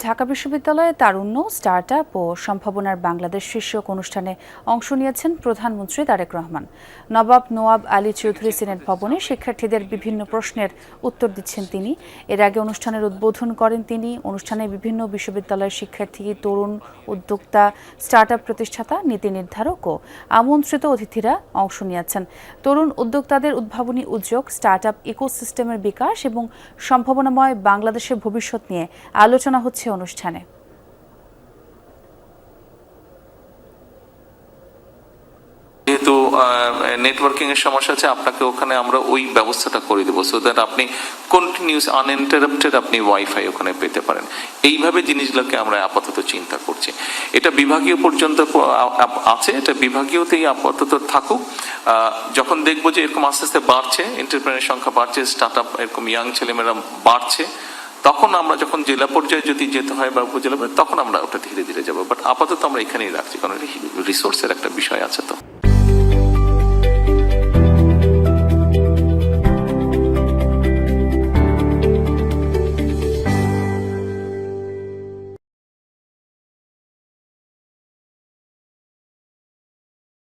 ঢাকা বিশ্ববিদ্যালয়ে তারুণ্য, স্টার্টআপ ও সম্ভাবনার বাংলাদেশ শীর্ষক অনুষ্ঠানে অংশ নিয়েছেন প্রধানমন্ত্রী তারেক রহমান। নবাব নওয়াব আলী চৌধুরী সিনেট ভবনে শিক্ষার্থীদের বিভিন্ন প্রশ্নের উত্তর দিচ্ছেন তিনি। এর আগে অনুষ্ঠানের উদ্বোধন করেন তিনি। অনুষ্ঠানে বিভিন্ন বিশ্ববিদ্যালয়ের শিক্ষার্থী, তরুণ উদ্যোক্তা, স্টার্টআপ প্রতিষ্ঠাতা, নীতি নির্ধারক ও আমন্ত্রিত অতিথিরা অংশ নিয়েছেন। তরুণ উদ্যোক্তাদের উদ্ভাবনী উদ্যোগ, স্টার্টআপ ইকোসিস্টেমের বিকাশ এবং সম্ভাবনাময় বাংলাদেশের ভবিষ্যৎ নিয়ে আলোচনা হচ্ছে অনুষ্ঠানে। যেহেতু নেটওয়ার্কিং এর সমস্যা আছে, আপনাকে ওখানে আমরা ওই ব্যবস্থাটা করে দেবো, সো দ্যাট আপনি কন্টিনিউস আনইন্টারাপ্টেড আপনি ওয়াইফাই ওখানে পেতে পারেন। এইভাবে জিনিসগুলোকে আমরা আপাতত চিন্তা করছি। এটা বিভাগীয় পর্যন্ত আছে, এটা বিভাগীয়তেই আপাতত থাকুক। যখন দেখবো যে এরকম আস্তে আস্তে বাড়ছে, এন্টারপ্রেনার সংখ্যা বাড়ছে, স্টার্টআপ এরকম ইয়াং ছেলেমেয়েরা বাড়ছে, তখন আমরা যখন জেলা পর্যায়ে যদি যেতে হয় বা উপজেলা, তখন আমরা ওটা ধীরে ধীরে যাবো। বাট আপাতত আমরা এখানেই রাখছি, কারণ রিসোর্সের একটা বিষয় আছে তো।